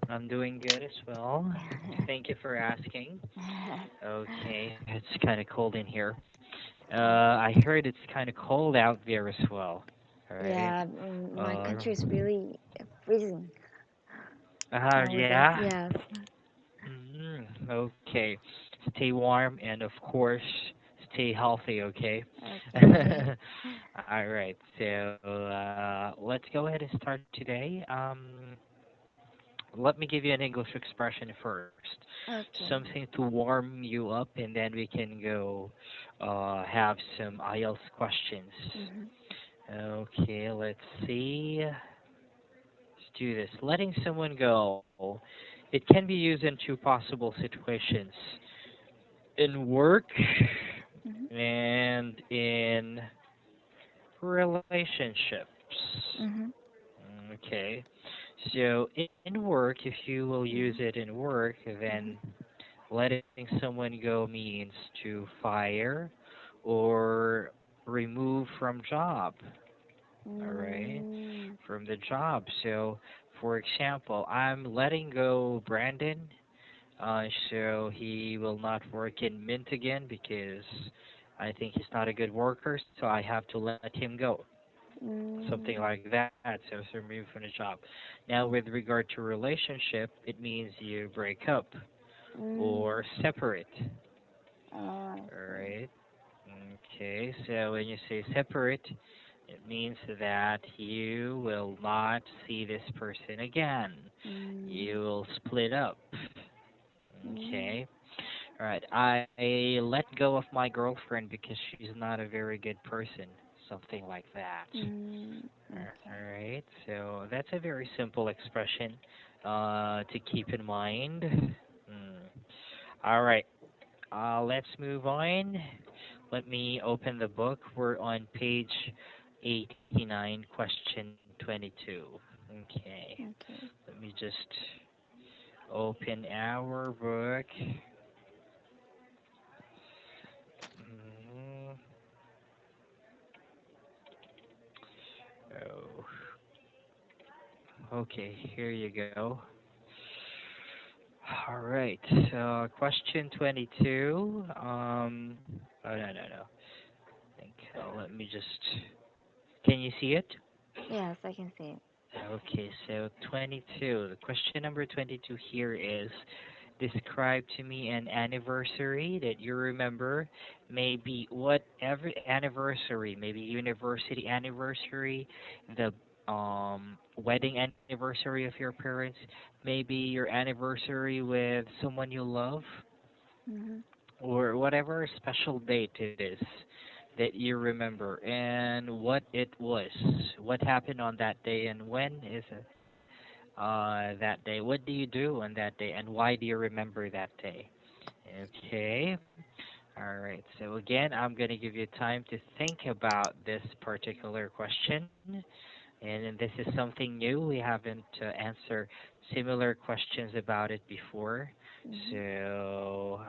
I'm doing good as well. Thank you for asking. Okay, it's kind of cold in here. I heard it's kind of cold out there as well. All right. Yeah, my Uh, country is really freezing nowadays. yeah. Yes. Okay. Stay warm and of course stay healthy. Okay. Okay. All right. So let's go ahead and start today. Let me give you an English expression first. Okay. Something to warm you up, and then we can go have some IELTS questions. Mhm. Okay, let's see. Let's do this. Letting someone go. It can be used in two possible situations in work Mhm. and in relationships. Mhm. Okay. So in work, if you will use Mhm. it in work, then Mhm. letting someone go means to fire or remove from job. All right, Mm. from the job. So, for example, I'm letting go Brandon, so he will not work in Mint again because I think he's not a good worker. So I have to let him go. Something Mm. like that. So it's removed from the job. Now, with regard to relationship, it means you break up Mm. or separate. Oh, I see. Alright. Okay, so when you say separate, it means that you will not see this person again. Mm. You will split up. Mm. Okay. Alright, I let go of my girlfriend because she's not a very good person. Something like that. Mm. Okay. Alright, so that's a very simple expression to keep in mind. Alright, let's move on. Let me open the book. We're on page 89, question 22. Okay. Okay. Let me just open our book. Mm, Oh, okay. Here you go. All right. So, question 22. Oh, no, no, no. Think. Let me just. Can you see it? Yes, I can see it. Okay, so 22. The question number 22 here is describe to me an anniversary that you remember. Maybe whatever anniversary, maybe university anniversary, the wedding anniversary of your parents, maybe your anniversary with someone you love, Mhm. or whatever special date it is that you remember and what it was. What happened on that day and when is it? That day. What do you do on that day, and why do you remember that day? Okay. All right. So again, I'm going to give you time to think about this particular question, and this is something new. We haven't answered similar questions about it before. Mhm. So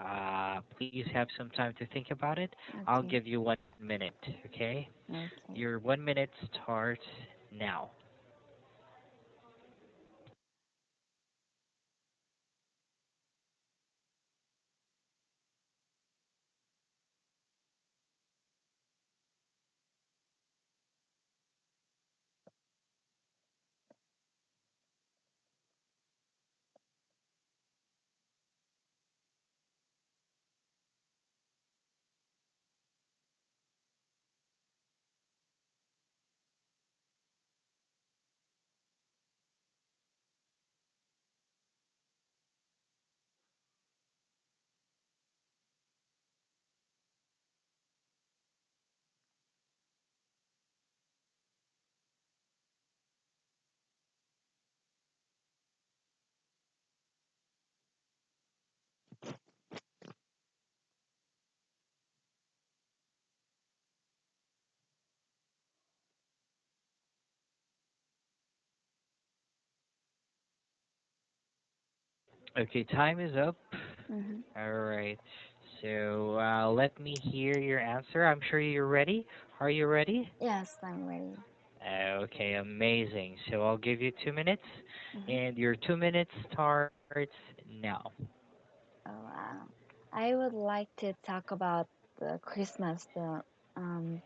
please have some time to think about it. I'll Okay. give you 1 minute. Okay. Okay. Your 1 minute starts now. Okay, time is up. Mhm. All right. So let me hear your answer. I'm sure you're ready. Are you ready? Yes, I'm ready. Okay, amazing. So I'll give you 2 minutes, Mm-hmm. and your 2 minutes starts now. Oh, I would like to talk about the Christmas um,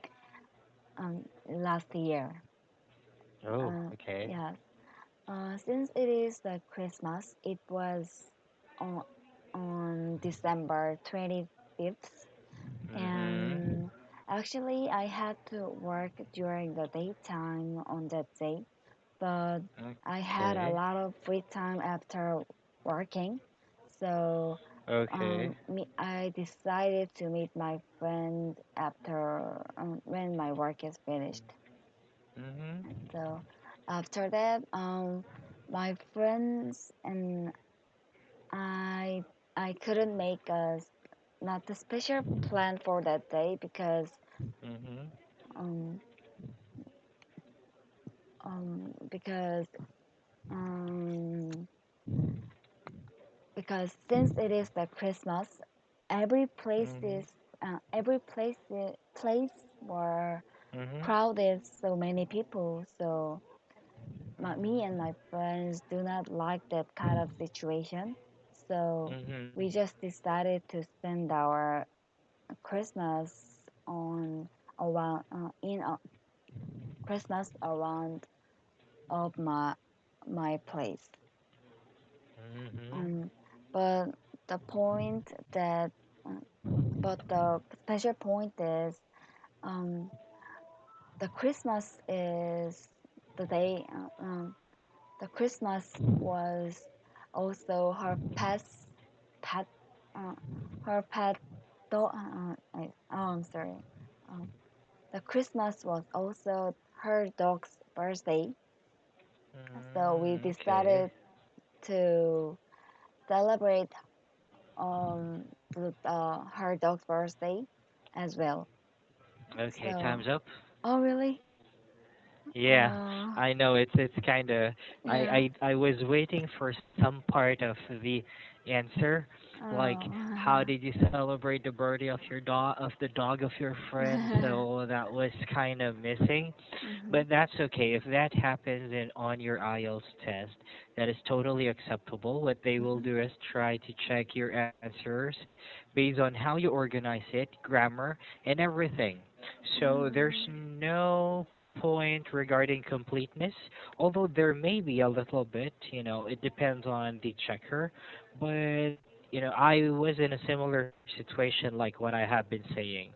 last year. Oh, okay. Yes. Since it is the Christmas, it was on December 25th, Mhm. and actually I had to work during the daytime on that day, but I had a Okay. lot of free time after working, so Okay. I decided to meet my friend after when my work is finished. Mhm. And so after that, my friends and I I couldn't make a not a special plan for that day Mhm. um because um because since it is the Christmas, every place is Mhm. place were Mhm. crowded, so many people. So me and my friends do not like that kind of situation. So Mhm. we just decided to spend our Christmas on around in Christmas around of my place. Mhm. Um, but the point that uh, but the special point is um, the Christmas is the day. The Christmas was also pet, uh, her pet dog. I'm sorry. Um, the Christmas was also her dog's birthday, so we Okay. decided to celebrate her dog's birthday as well. Okay, So, time's up. oh really? Yeah, Uh, I know it's kind of yeah. I was waiting for some part of the answer, like how Oh. did you celebrate the birthday of your dog of the dog of your friend? So that was kind of missing, Mhm. but that's okay. If that happens on your IELTS test, that is totally acceptable. What they will Mhm. do is try to check your answers based on how you organize it, grammar, and everything. So there's Mhm. no point regarding completeness, although there may be a little bit, it depends on the checker. But, I was in a similar situation like what I have been saying.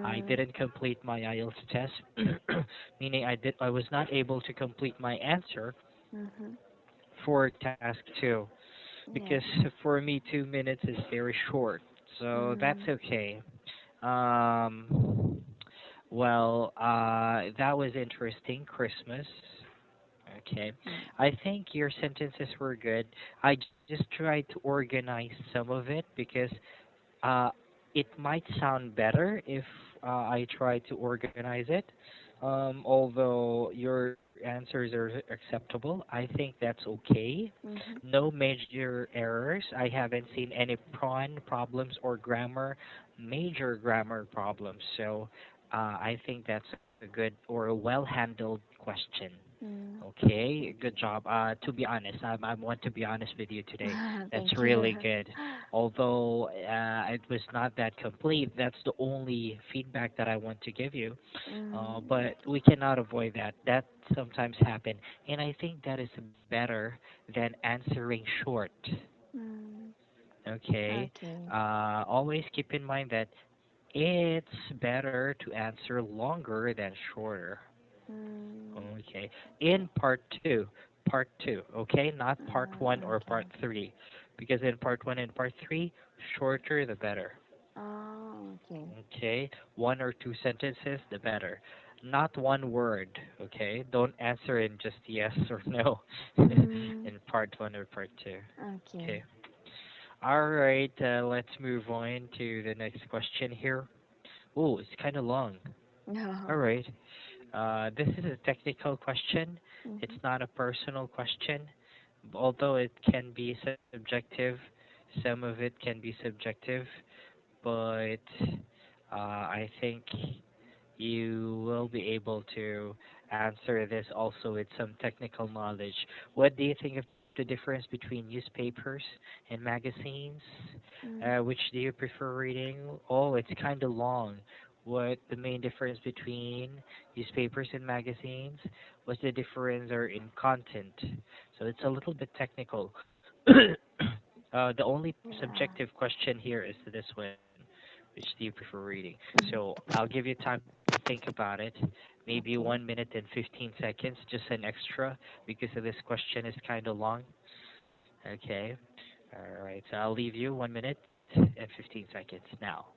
I Mm, didn't complete my IELTS test, meaning I was not able to complete my answer mhm. for task 2 because Yes. for me 2 minutes is very short. So that's Mm, okay. Um, well, that was interesting. Christmas. Okay. mm, I think your sentences were good. I just tried to organize some of it because uh, it might sound better if I try to organize it. Although your answers are acceptable, I think that's okay. mhm. No major errors. I haven't seen any prawn problems or major grammar problems. So I think that's a good or a well-handled question. Mm. Okay, good job. To be honest, I want to be honest with you today. That's Thank you. really good. Although it was not that complete, that's the only feedback that I want to give you. Mm, But we cannot avoid that. That sometimes happen, and I think that is better than answering short. mm. Okay. Okay. Always keep in mind that it's better to answer longer than shorter. Mm, Okay. In part two, okay, not part one or part okay. three, because in part one and part three, shorter the better. Oh, okay. Okay, one or two sentences the better, not one word. Okay, don't answer in just yes or no Mm, in part one or part two. okay. Okay. All right. Let's move on to the next question here. Oh, it's kind of long. All No. right. This is a technical question. It's Mhm. not a personal question, although it can be subjective. Some of it can be subjective, but I think you will be able to answer this also with some technical knowledge. What do you think of the difference between newspapers and magazines? Mm, Which do you prefer reading? Oh, it's kind of long. What the main difference between newspapers and magazines? What's the difference or in content? So it's a little bit technical. The only yeah. subjective question here is this one. Which do you prefer reading? So Mhm, I'll give you time to think about it. Maybe one okay. minute and 15 seconds, just an extra, because of this question is kind of long. Okay. All right. So I'll leave you 1 minute and 15 seconds now.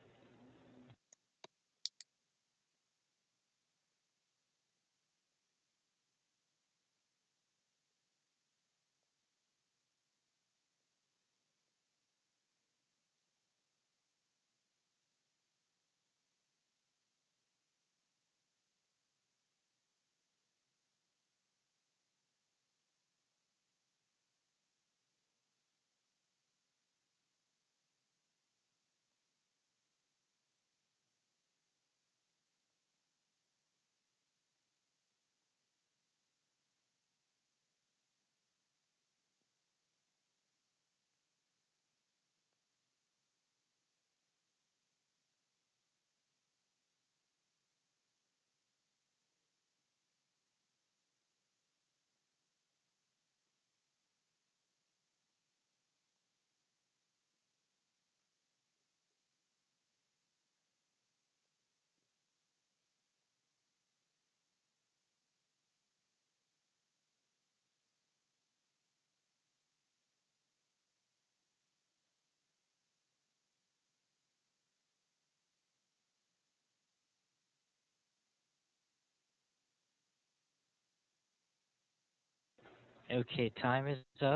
Okay, time is up.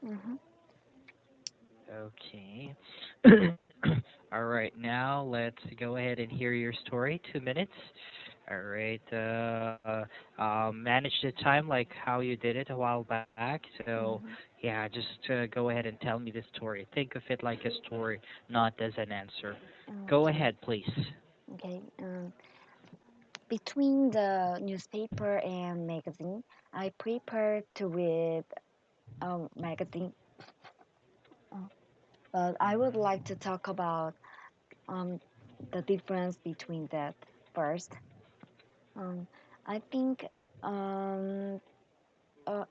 Mhm, Okay. All right, now let's go ahead and hear your story. 2 minutes. All right. Manage the time like how you did it a while back. So, mhm. yeah, just go ahead and tell me the story. Think of it like a story, not as an answer. Go Okay. ahead, please. Okay. Between the newspaper and magazine, I prefer to read magazine. Uh, but I would like to talk about um, the difference between that first. Um, I think um,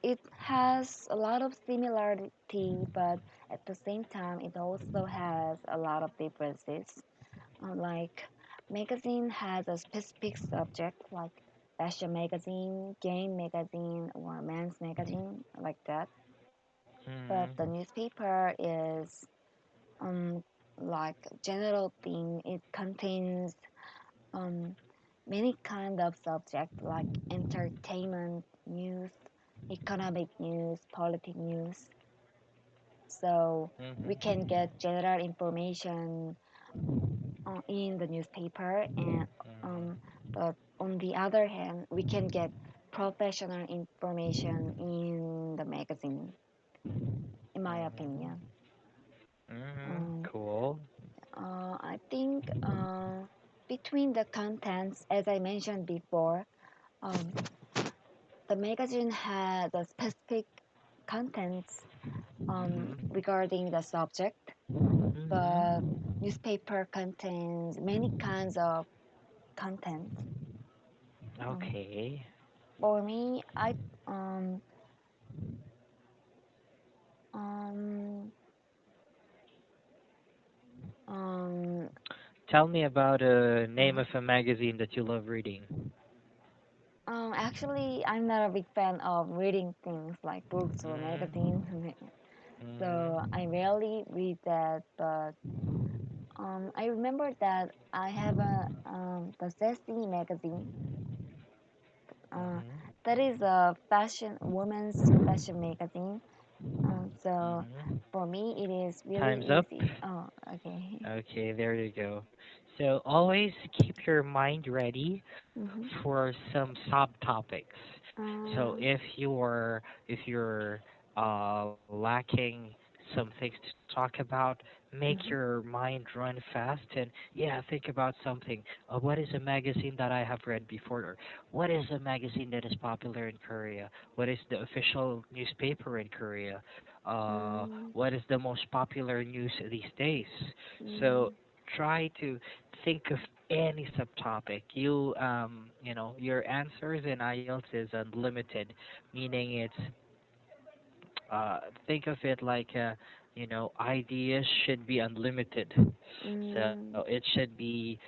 it has a lot of similarity, but at the same time, it also has a lot of differences. Like magazine has a specific subject, like fashion magazine, game magazine, or men's magazine, like that. But the Mm-hmm. newspaper is um, like general thing. It contains um, many kind of subject like entertainment news, economic news, political news. So we Mm-hmm. can get general information in the newspaper, and um, Mm-hmm. but on the other hand, we can get professional information in the magazine, in my opinion. Mm-hmm. Mm-hmm. Um, Cool. I think between the contents, as I mentioned before, um, the magazine had a specific contents Mm-hmm. regarding the subject, but Mm-hmm. newspaper contains many kinds of content. Um, Okay. for me, I um, um, um, Tell me about a name uh, of a magazine that you love reading. actually, I'm not a big fan of reading things like books or magazines, Mm-hmm. so Mm-hmm. I rarely read that. But I remember that I have a the Sassy magazine. Uh, Mm-hmm. that is a fashion woman's fashion magazine. So Mm-hmm. for me, it is really Time's up. easy. Oh, okay. Okay, there you go. So always keep your mind ready Mm-hmm. for some subtopics. So Uh, if you're lacking some things to talk about, make Mhm. your mind run fast, and yeah, think about something. What is a magazine that I have read before? Or what is a magazine that is popular in Korea? What is the official newspaper in Korea? Mm. What is the most popular news these days? So Mhm. try to think of any subtopic. Your answers in IELTS is unlimited, meaning think of it like ideas should be unlimited. So Mm. it should be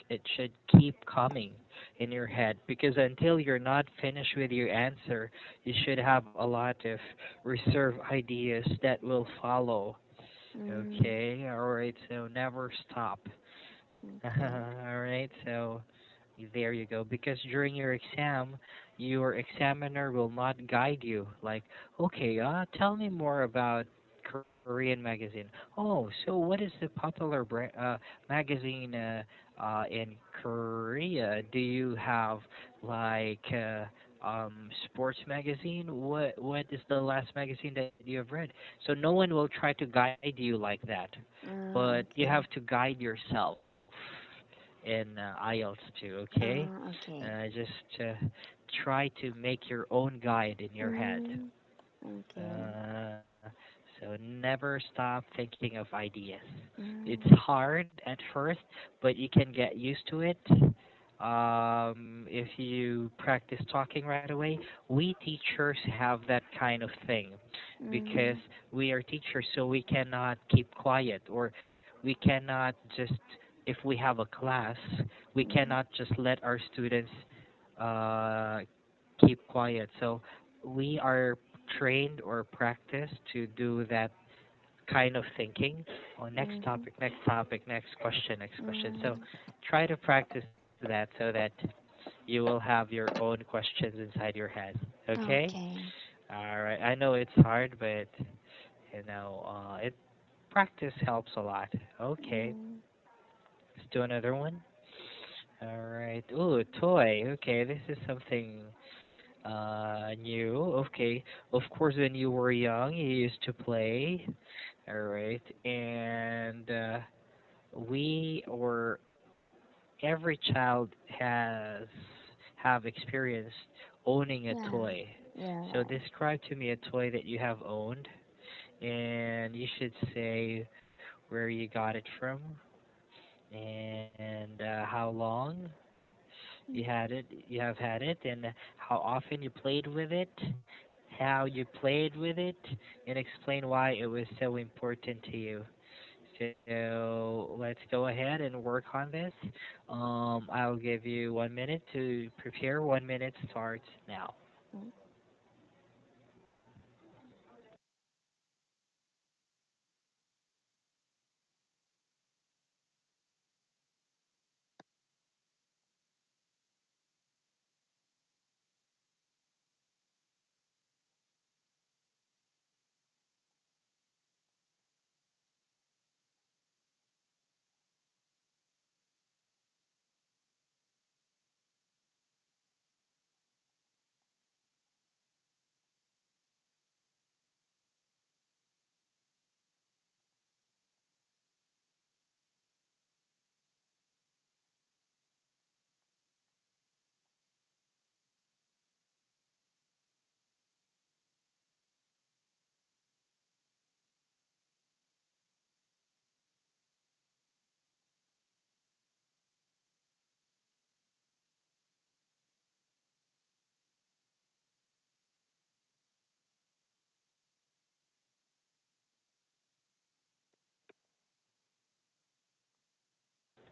it should keep coming in your head, because until you're not finished with your answer, you should have a lot of reserve ideas that will follow. Mm. Okay, all right. So never stop. Okay. All right. So there you go. Because during your examiner will not guide you. Like, okay, tell me more about Korean magazine. Oh, so what is the popular magazine in Korea? Do you have like sports magazine? What is the last magazine that you have read? So no one will try to guide you like that, but you have Okay. to guide yourself in IELTS too, okay? Okay. Just try to make your own guide in your head. Mm. Okay. Uh, so never stop thinking of ideas. It's Mm. hard at first, but you can get used to it. If you practice talking right away, we teachers have that kind of thing because Mm. we are teachers, so we cannot keep quiet, or we cannot just, if we have a class, we cannot Mhm. just let our students uh, keep quiet. So we are trained or practiced to do that kind of thinking. Oh, next Mhm. topic, next topic, next question, next question. So Mm. try to practice that so that you will have your own questions inside your head. Okay? Okay. All right. I know it's hard, but it practice helps a lot. Okay. Mm. Let's do another one. All right. Ooh, toy. Okay, this is something new. Okay. Of course, when you were young, you used to play. All right. And we or every child has have experienced owning a Yeah. toy. Yeah. So Right. describe to me a toy that you have owned, and you should say where you got it from and how long you have had it, and how often you played with it, how you played with it, and explain why it was so important to you. So let's go ahead and work on this. I'll give you 1 minute to prepare. 1 minute starts now. Mm.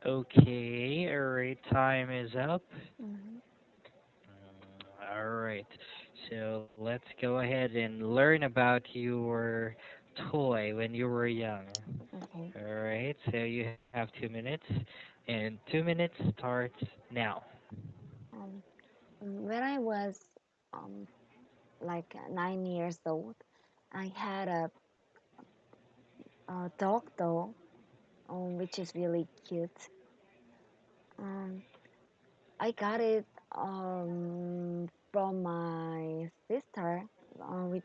Okay, alright, time is up. Mhm. Alright, so let's go ahead and learn about your toy when you were young. Okay. Alright, so you have 2 minutes, and 2 minutes starts now. Um, when I was um like 9 years old, I had a dog doll, which is really cute. Um, I got it from my sister. With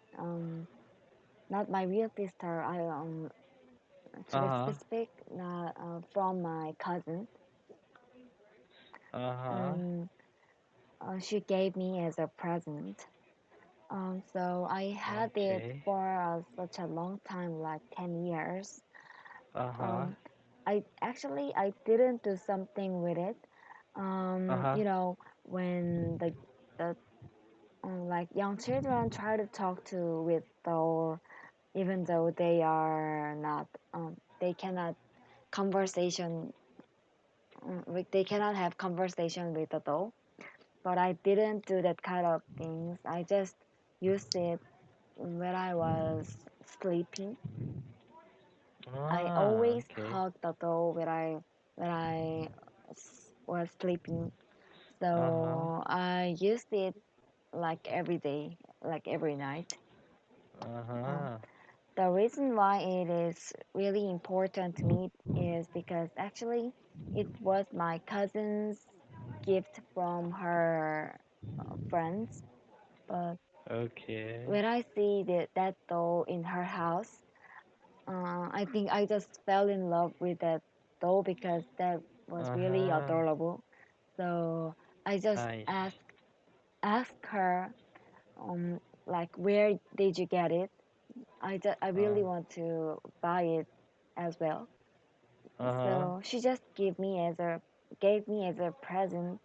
not my real sister. I to be Uh-huh. specific, from my cousin, Uh-huh. and she gave me as a present. So I had it Okay. for such a long time, like 10 years. Uh-huh. Um, I didn't do something with it. Uh-huh. When the like young children try to talk to with doll, even though they are not, they cannot conversation, they cannot have conversation with the doll. But I didn't do that kind of things. I just used it when I was sleeping. I Ah, always okay. hug the doll when I was sleeping. Uh-huh. So I used it like every day, like every night. Um, Uh-huh. the reason why it is really important to me is because actually it was my cousin's gift from her friends. But Okay. when I see that doll in her house, I think I just fell in love with that doll because that was really Uh-huh. adorable. So I just Nice. ask her, like, where did you get it? I Uh, really want to buy it as well. uh-huh. So she just gave me as a present,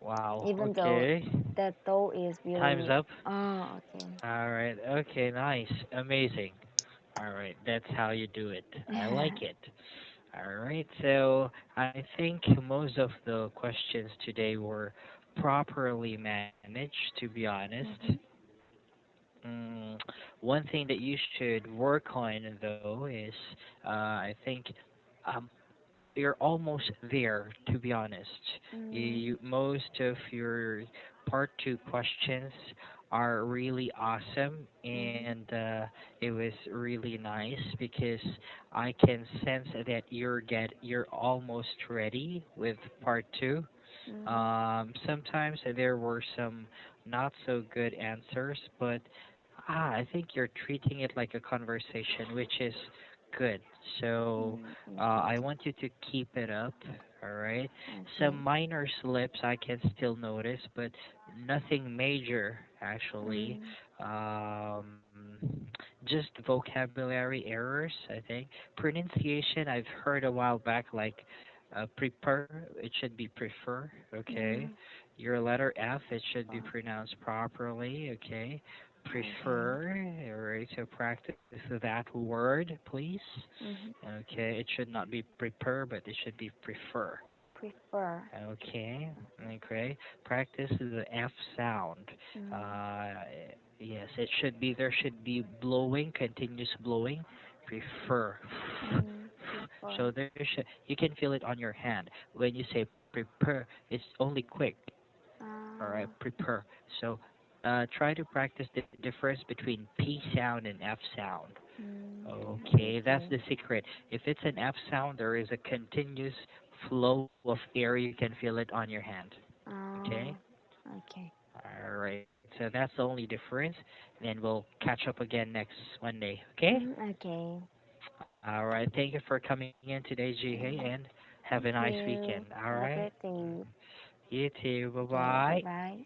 Wow. even though Okay. that doll is Time's really. up. Oh, okay. All right. Okay, nice. Amazing. All right. That's how you do it. I like it. All right. So I think most of the questions today were properly managed, to be honest. Mhm. Mm, one thing that you should work on, though, is I think um, you're almost there, to be honest. Mm, Most of your part two questions are really awesome, mhm. and it was really nice because I can sense that you're almost ready with part two. Mhm. Sometimes there were some not so good answers, but I think you're treating it like a conversation, which is good. So Okay. I want you to keep it up. All right. Some Okay. minor slips I can still notice, but nothing major actually. Mm, Just vocabulary errors, I think. Pronunciation I've heard a while back, like prepare. It should be prefer. Okay. mm, Your letter F, it should be pronounced properly. Okay. okay. Prefer. All right. So practice that word, please. Mhm. Okay, it should not be prepare, but it should be prefer. Prefer. Okay, okay. Practice the F sound. Mm, Uh, yes, it should be, there should be blowing, continuous blowing. Prefer. prefer. So there should, you can feel it on your hand. When you say prepare, it's only quick. All right, Uh, prepare. So try to practice the difference between P sound and F sound. Okay, that's okay. the secret. If it's an F sound, there is a continuous flow of air. You can feel it on your hand. Okay? Uh, okay. All right. So that's the only difference. And then we'll catch up again next Monday. Okay? Okay. All right. Thank you for coming in today, Jihei, and Mm, have a thank nice weekend. you. All Have a right? great day. You too. Bye Okay. Bye bye. bye.